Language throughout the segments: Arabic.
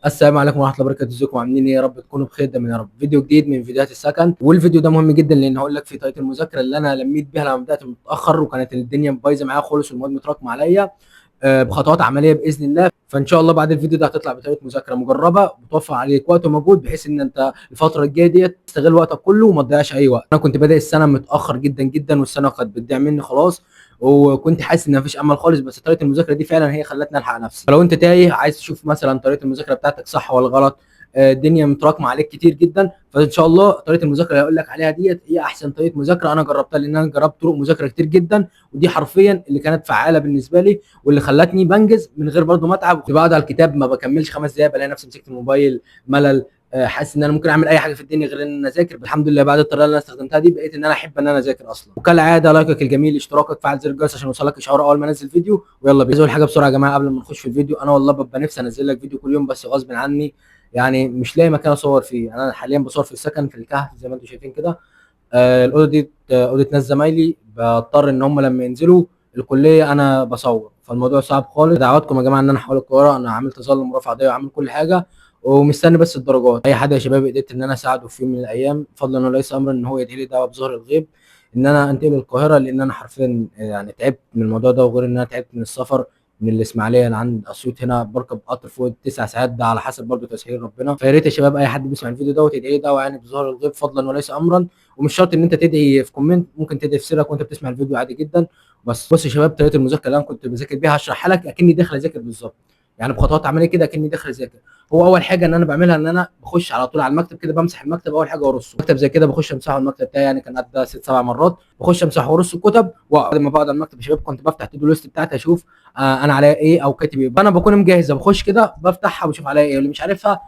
السلام عليكم ورحمه الله وبركاته. ازيكم عاملين ايه؟ يا رب تكونوا بخير. دايما يا رب. فيديو جديد من فيديوهات السكن، والفيديو ده مهم جدا لان هقول لك في طريقه المذاكره اللي انا لميت بيها لما بدات متاخر وكانت الدنيا بايظه معايا خالص والمواد متراكمه عليا، بخطوات عمليه باذن الله. فان شاء الله بعد الفيديو ده هتطلع بطريقه مذاكره مجربه بتوفر عليك وقت ومجهود، بحيث ان انت الفتره الجايه ديت تستغل وقتك كله وما تضيعش اي وقت. انا كنت بادئ السنه متاخر جدا جدا والسنه كانت بتضيع مني خلاص، وكنت حاسس ان مفيش امل خالص، بس طريقه المذاكره دي فعلا هي خلتني الحق نفسي. فلو انت تايه عايز تشوف مثلا طريقه المذاكره بتاعتك صح ولا غلط، الدنيا متراكمه عليك كتير جدا، فان شاء الله طريقه المذاكره اللي هقول لك عليها ديت هي احسن طريقه مذاكره انا جربتها، لان انا جربت طرق مذاكره كتير جدا، ودي حرفيا اللي كانت فعاله بالنسبه لي واللي خلتني بنجز من غير برضه ما اتعب. كنت بقعد على الكتاب ما بكملش 5 دقايق بلاقي نفسي مسكت الموبايل، ملل، حاسس ان انا ممكن اعمل اي حاجه في الدنيا غير ان انا اذاكر. الحمد لله بعد الطريقه اللي انا استخدمتها دي بقيت ان انا احب ان انا اذاكر اصلا. وكالعاده لايكك الجميل، اشتراكك، فعل زر الجرس عشان يوصلك اشعار اول ما انزل فيديو. ويلا بينا نزول حاجه بسرعه يا جماعه قبل ما نخش في الفيديو. انا والله ببقى نفسي انزل لك فيديو كل يوم بس غصب عني، يعني مش لاقي مكان اصور فيه. انا حاليا بصور في السكن في الكهف زي ما انتم شايفين كده. الاوضه دي اوضه ناس زمايلي، بضطر ان هم لما ينزلوا الكليه انا بصور، فالموضوع صعب خالص. دعواتكم يا جماعه ان انا احول القاهره، انا عامل تظلم ورفع قضيه وعامل كل حاجه ومستني بس الدرجات. اي حد يا شباب قدرت ان انا اساعده في يوم من الايام فضلا وليس امرا ان هو يدعي لي دعوه بظهر الغيب ان انا انتقل القاهره، لان انا حرفيا يعني تعبت من الموضوع ده، وغير ان انا تعبت من السفر من الاسماعيليه لعند اسيوط. هنا بركب قطر فوق ال9 ساعات، ده على حسب برضه تسهيل ربنا. فيا ريت يا شباب اي حد بيسمع الفيديو دوت يدعي لي دعوه يعني بظهر الغيب فضلا وليس امرا. ومش شرط ان انت تدعي في كومنت، ممكن تدعي في سرك وانت بتسمع الفيديو عادي جدا. بس بص يا شباب، طريقه المذاكره اللي انا كنت بذاكر بيها هشرحها لك اكني داخل اذاكر بالظبط، يعني بخطوات عمليه كده اكني داخل اذاكر. هو اول حاجه ان انا بعملها ان انا بخش على طول على المكتب كده، بمسح المكتب اول حاجه وارصه. مكتب زي كده بخش امسحه، المكتب بتاعي يعني كان قد 6 7 مرات، بخش امسحه وارص الكتب. وبعد ما بقعد على المكتب يا شباب كنت بفتح تو ليست بتاعتي اشوف انا عليا ايه او كاتب ايه. انا بكون مجهزه بخش كده بفتحها وبشوف عليا ايه، واللي مش عارفها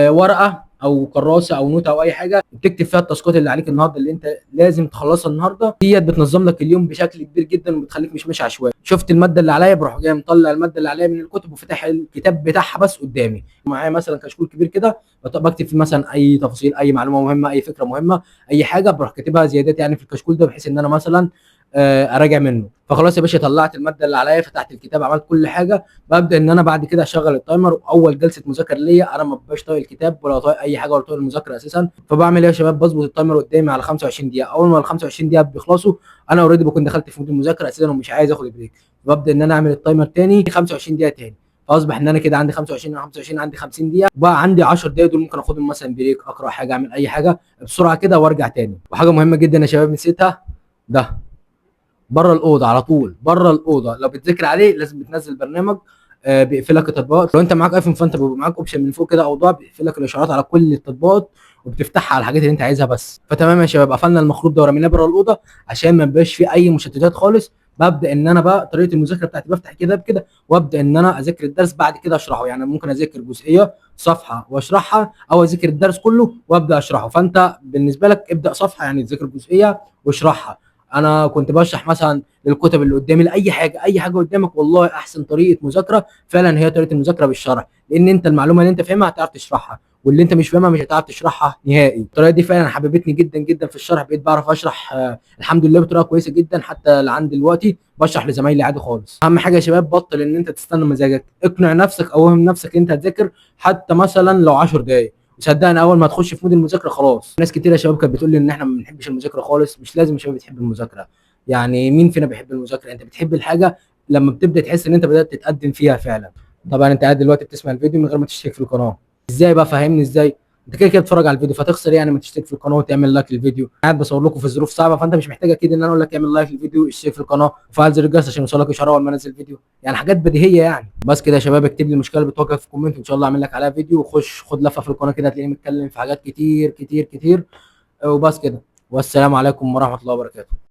ورقه او كراسه او نوته او اي حاجه بتكتب فيها التاسكات اللي عليك النهارده اللي انت لازم تخلصها النهارده. ديت بتنظم لك اليوم بشكل كبير جدا وبتخليك مش ماشي عشوائي. شفت الماده اللي عليا بروح جاي مطلع الماده اللي عليا من الكتب وفتح الكتاب بتاعها بس قدامي. معايا مثلا كشكول كبير كده بكتب فيه مثلا اي تفاصيل، اي معلومه مهمه، اي فكره مهمه، اي حاجه بروح كاتبها زيادات يعني في الكشكول ده، بحيث ان انا مثلا اراجع منه. فخلاص يا باشا طلعت الماده اللي عليا، فتحت الكتاب، عملت كل حاجه. ببدا ان انا بعد كده اشغل التايمر. واول جلسه مذاكره ليا انا ما ببقاش طايق الكتاب ولا طايق اي حاجه ولا طايق المذاكره اساسا. فبعمل ايه يا شباب؟ بظبط التايمر قدامي على 25 دقيقه. اول ما ال 25 دقيقه بيخلصوا انا اوريدي بكون دخلت في مود المذاكره اساسا ومش عايز اخد بريك. ببدا ان انا اعمل التايمر تاني 25 دقيقه تاني، فاصبح ان انا كده عندي 25 25 عندي 50 دقيقه، وبقى عندي 10 دقيقه دول ممكن اخدهم مثلا بريك، اقرا حاجه، اعمل اي حاجه بسرعه كده وارجع تاني. وحاجه مهمه جدا يا شباب نسيتها، ده بره الاوضه على طول، بره الاوضه لو بتذاكر عليه لازم بتنزل برنامج بيقفل لك التطبيقات. لو انت معاك ايفون فانت بيبقى معاك اوبشن من فوق كده اوضاع بيقفل لك الاشعارات على كل التطبيقات وبتفتحها على الحاجات اللي انت عايزها بس. فتمام يا شباب، قفلنا المخروط ده ورميناه بره الاوضه عشان ما يبقاش فيه اي مشتتات خالص. ببدا ان انا بقى طريقه المذاكره بتاعتي بفتح كده بكده وابدا ان انا اذاكر الدرس بعد كده اشرحه. يعني ممكن اذاكر جزئيه صفحه واشرحها، او اذاكر الدرس كله وابدا اشرحه. فانت بالنسبه لك ابدا صفحه يعني تذاكر جزئيه واشرحها. انا كنت بشرح مثلا للكتب اللي قدامي لاي حاجه، اي حاجه قدامك والله احسن طريقه مذاكره فعلا هي طريقه المذاكره بالشرح، لان انت المعلومه اللي انت فاهمها هتعرف تشرحها، واللي انت مش فاهمها مش هتعرف تشرحها نهائي. الطريقه دي فعلا حببتني جدا جدا في الشرح، بقيت بعرف اشرح الحمد لله بطريقه كويسه جدا، حتى لعند دلوقتي بشرح لزمايلي عادي خالص. اهم حاجه يا شباب بطل ان انت تستنى مزاجك، اقنع نفسك او اوهم نفسك انت هتذاكر حتى مثلا لو 10 دقائق. وصدقني اول ما تخش في مود المذاكره خلاص. ناس كتير يا شباب كانت بتقول لي ان احنا ما بنحبش المذاكره خالص. مش لازم يا شباب تحب المذاكره، يعني مين فينا بيحب المذاكره؟ انت بتحب الحاجه لما بتبدا تحس ان انت بدات تتقدم فيها فعلا. طبعا انت قاعد دلوقتي بتسمع الفيديو من غير ما تشترك في القناه، ازاي بقى؟ فهمني ازاي. انت كده كده بتتفرج على الفيديو فتخسر يعني ما تشترك في القناه وتعمل لايك للفيديو. قاعد بصور لكم في ظروف صعبه، فانت مش محتاج اكيد ان انا اقول لك اعمل لايك للفيديو، اشترك في القناه، وفعل زر الجرس عشان يوصلك اشعار اول ما انزل فيديو. يعني حاجات بديهيه يعني. بس كده يا شباب، اكتب لي المشكله اللي بتواجهك في كومنت ان شاء الله اعمل لك عليها فيديو. وخش خد لفه في القناه كده هتلاقيني متكلم في حاجات كتير كتير كتير. وبس كده، والسلام عليكم ورحمه الله وبركاته.